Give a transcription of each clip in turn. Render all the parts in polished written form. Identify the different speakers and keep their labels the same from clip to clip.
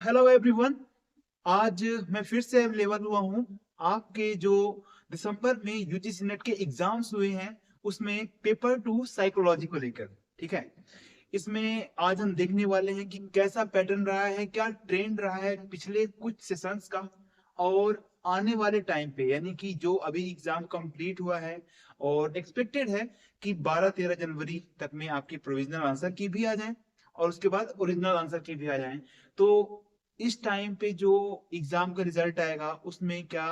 Speaker 1: Hello everyone. आज मैं फिर से अवेलेबल हुआ हूँ। आपके जो दिसंबर में यूजीसी नेट के एग्जाम्स हुए हैं उसमें पेपर टू साइकोलॉजी को लेकर, ठीक है। इसमें आज हम देखने वाले हैं कि कैसा पैटर्न रहा है, क्या ट्रेंड रहा है पिछले कुछ सेशंस का, और आने वाले टाइम पे यानी कि जो अभी एग्जाम कंप्लीट हुआ है और एक्सपेक्टेड है कि 12-13 जनवरी तक में आपकी प्रोविजनल आंसर की भी आ जाए और उसके बाद ओरिजिनल आंसर की भी आ जाए। तो इस टाइम पे जो एग्जाम का रिजल्ट आएगा उसमें क्या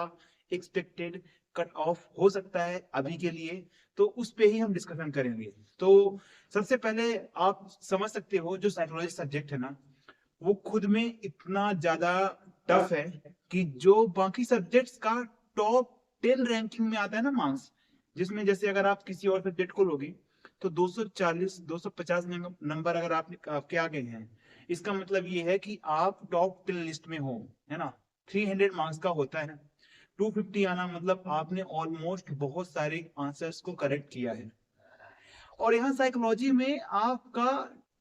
Speaker 1: एक्सपेक्टेड कट ऑफ हो सकता है अभी के लिए, तो उस पे ही हम डिस्कशन करेंगे। तो सबसे पहले आप समझ सकते हो जो साइकोलॉजी सब्जेक्ट है ना, वो खुद में इतना ज्यादा टफ है कि जो बाकी सब्जेक्ट्स का टॉप 10 रैंकिंग में आता है ना मार्क्स, जिसमें जैसे अगर आप किसी और सब्जेक्ट को लोगे तो 240 250 नंबर अगर आपके आ गए हैं, इसका मतलब ये है कि आप टॉप 10 लिस्ट में हो, है ना। 300 मार्क्स का होता है, 250 आना मतलब आपने ऑलमोस्ट बहुत सारे आंसर्स को करेक्ट किया है। और यहाँ साइकोलॉजी में आपका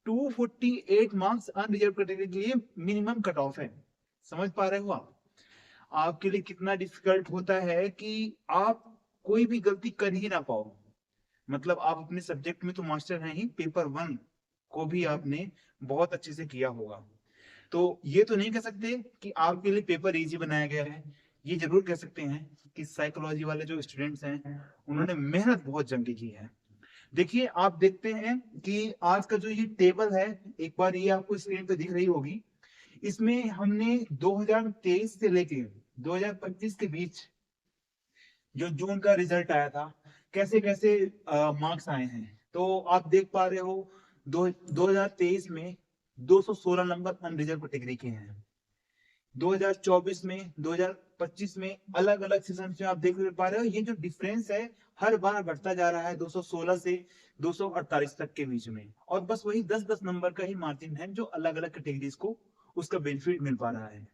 Speaker 1: 248 मार्क्स अनरिजर्व कैटेगरी के लिए मिनिमम कट ऑफ है। समझ पा रहे हो आप आपके लिए कितना डिफिकल्ट होता है कि आप कोई भी गलती कर ही ना पाओ। मतलब आप अपने सब्जेक्ट में तो मास्टर हैं ही, पेपर 1 को भी आपने बहुत अच्छे से किया होगा। तो ये तो नहीं कह सकते कि आपके लिए पेपर इजी बनाया गया है। ये जरूर कह सकते हैं कि साइकोलॉजी वाले जो स्टूडेंट्स हैं उन्होंने मेहनत बहुत जम के की है। देखिए, आप देखते हैं कि आज का जो ये टेबल है, एक बार ये आपको स्क्रीन पे दिख रही होगी। इसमें हमने 2023 से लेके 2025 के बीच जो जून का रिजल्ट आया था, कैसे कैसे मार्क्स आए हैं। तो आप देख पा रहे हो 2023 में 216 नंबर अनरिजर्व कैटेगरी के हैं। 2024 में 2025 में अलग अलग सेशन में आप देख पा रहे हो ये जो डिफरेंस है हर बार बढ़ता जा रहा है, 216 से 248 तक के बीच में। और बस वही 10-10 नंबर का ही मार्जिन है जो अलग अलग कैटेगरीज को उसका बेनिफिट मिल पा रहा है।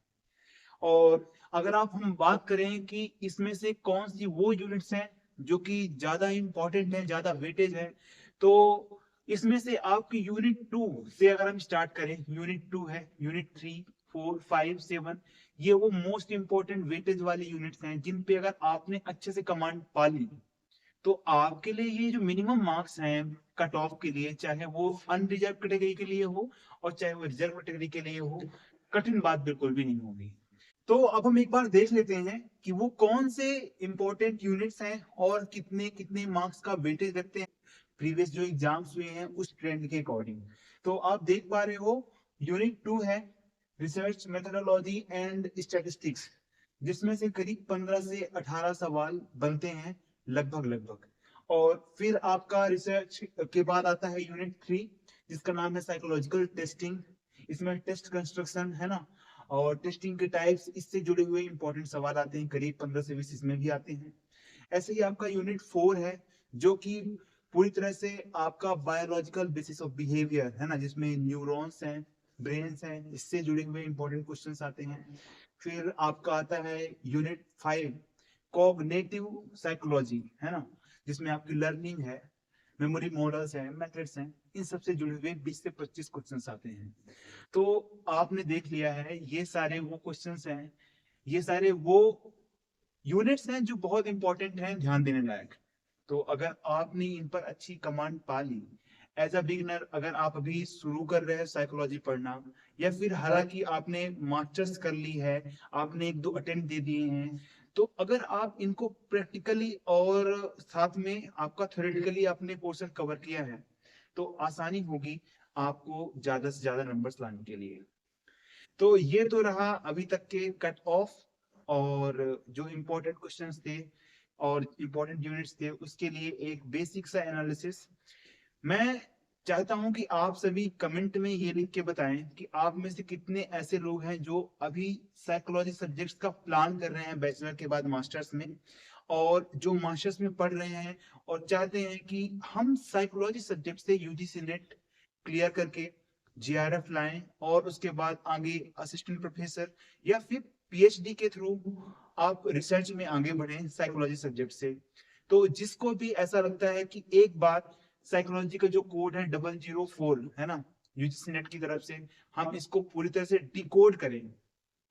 Speaker 1: और अगर आप हम बात करें कि इसमें से कौन सी वो यूनिट्स हैं जो कि ज्यादा इंपॉर्टेंट है, ज्यादा वेटेज है, तो इसमें से आपकी यूनिट 2 से अगर हम स्टार्ट करें, यूनिट 2 है, यूनिट 3, 4, 5, 7, ये वो मोस्ट इंपॉर्टेंट वेटेज वाली यूनिट्स हैं जिन पे अगर आपने अच्छे से कमांड पा ली तो आपके लिए ये जो मिनिमम मार्क्स हैं कट ऑफ के लिए, चाहे वो अनरिजर्व कैटेगरी के लिए हो और चाहे वो रिजर्व कैटेगरी के लिए हो, कठिन बात बिल्कुल भी नहीं होगी। तो अब हम एक बार देख लेते हैं कि वो कौन से इंपॉर्टेंट यूनिट्स हैं और कितने कितने मार्क्स का वेटेज रखते हैं प्रीवियस जो एग्जाम्स हुए हैं उस ट्रेंड के अकॉर्डिंग। तो आप देख पा रहे हो यूनिट 2 है रिसर्च मेथोडोलॉजी एंड स्टैटिस्टिक्स, जिसमें से करीब 15 से 18 सवाल बनते हैं लगभग लगभग। और फिर आपका रिसर्च के बाद आता है यूनिट 3, जिसका नाम है साइकोलॉजिकल टेस्टिंग। इसमें टेस्ट कंस्ट्रक्शन है ना, और टेस्टिंग के टाइप्स, इससे जुड़े हुए इंपॉर्टेंट सवाल आते हैं, करीब 15 से 20 इसमें भी आते हैं। ऐसे ही आपका यूनिट 4 है जो कि पूरी तरह से आपका बायोलॉजिकल बेसिस ऑफ बिहेवियर है ना, जिसमें न्यूरॉन्स हैं, ब्रेन्स हैं, इससे जुड़े हुए इंपॉर्टेंट क्वेश्चंस आते हैं। फिर आपका आता है यूनिट 5, कॉग्निटिव साइकोलॉजी, है ना, जिसमें आपकी लर्निंग है, मेमोरी मॉडल्स हैं, मेथड्स हैं, इन सब से जुड़े हुए 20 से 25 क्वेश्चंस आते हैं। तो आपने देख लिया है ये सारे वो क्वेश्चंस हैं, ये सारे वो यूनिट्स हैं जो बहुत इंपॉर्टेंट हैं, ध्यान देने लायक। तो अगर आपने इन पर अच्छी कमांड पा ली एज अ बिगिनर, अगर आप अभी शुरू कर रहे हैं साइकोलॉजी पढ़ना, या फिर हालांकि आपने मास्टर्स कर ली है, आपने 1-2 अटेम्प्ट दे दिए हैं, तो अगर आप इनको प्रैक्टिकली और साथ में आपका थ्योरेटिकली आपने पोर्शन कवर किया है तो आसानी होगी आपको ज्यादा से ज्यादा नंबर्स लाने के लिए। तो ये तो रहा अभी तक के कट ऑफ और जो इम्पोर्टेंट क्वेश्चंस थे और इम्पोर्टेंट यूनिट्स थे उसके लिए एक बेसिक सा एनालिसिस। मैं चाहता हूं कि आप सभी कमेंट में ये लिख के बताएं कि आप में से कितने ऐसे लोग हैं जो अभी साइकोलॉजी सब्जेक्ट्स का प्लान कर रहे हैं बैचलर के बाद मास्टर्स में, और जो मास्टर्स में पढ़ रहे हैं और चाहते हैं कि हम साइकोलॉजी सब्जेक्ट से यूजीसी नेट क्लियर करके जीआरएफ लाएं और उसके बाद आगे असिस्टेंट प्रोफेसर या फिर पीएचडी के थ्रू आप रिसर्च में आगे बढ़े साइकोलॉजी सब्जेक्ट से। तो जिसको भी ऐसा लगता है कि एक बार साइकोलॉजी का जो कोड है 004, है ना, यूजीसी नेट की तरफ से, हम इसको पूरी तरह से डिकोड करें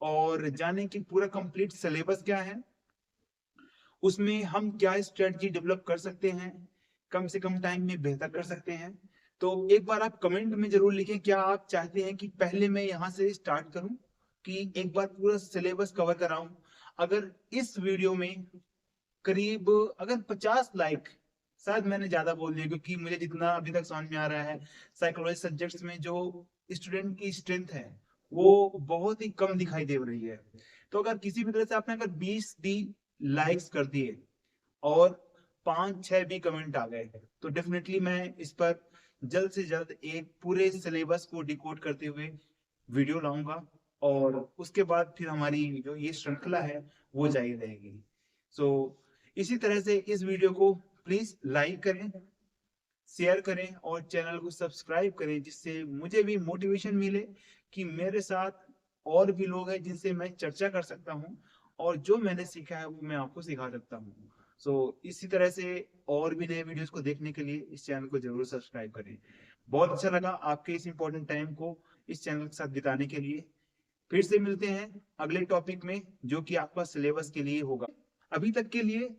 Speaker 1: और जानें कि पूरा कंप्लीट सिलेबस क्या है, उसमें हम क्या स्ट्रेटजी डेवलप कर सकते हैं, कम से कम टाइम में बेहतर कर सकते हैं। तो एक बार आप कमेंट में जरूर लिखें, क्या आप चाहते हैं कि पहले मैं यहाँ से स्टार्ट करूं कि एक बार पूरा सिलेबस कवर कराऊं। अगर इस वीडियो में करीब अगर 50 लाइक, शायद मैंने ज्यादा बोल दिया क्योंकि मुझे जितना अभी तक समझ में आ रहा है साइकोलॉजी सब्जेक्ट्स में जो स्टूडेंट की स्ट्रेंथ है वो बहुत ही कम दिखाई दे रही है। तो अगर किसी भी तरह से आपने अगर 20 दी लाइक्स कर दिए और 5-6 भी कमेंट आ गए तो डेफिनेटली मैं इस पर जल्द से जल्द एक पूरे सिलेबस को डिकोड करते हुए वीडियो लाऊंगा और उसके बाद फिर हमारी जो ये श्रृंखला है वो जारी रहेगी। सो इसी तरह से इस वीडियो को प्लीज लाइक करें, शेयर करें और चैनल को सब्सक्राइब करें, जिससे मुझे भी मोटिवेशन मिले कि मेरे साथ और भी लोग हैं जिनसे मैं चर्चा कर सकता हूं और जो मैंने सीखा है वो मैं आपको सिखा सकता हूं। सो इसी तरह से और भी नए वीडियोस को देखने के लिए इस चैनल को जरूर सब्सक्राइब करें। बहुत अच्छा लगा आपके इस इंपॉर्टेंट टाइम को इस चैनल के साथ बिताने के लिए। फिर से मिलते हैं अगले टॉपिक में जो कि आपका सिलेबस के लिए होगा। अभी तक के लिए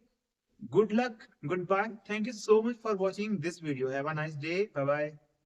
Speaker 1: good luck, goodbye, thank you so much for watching this video, have a nice day, bye bye।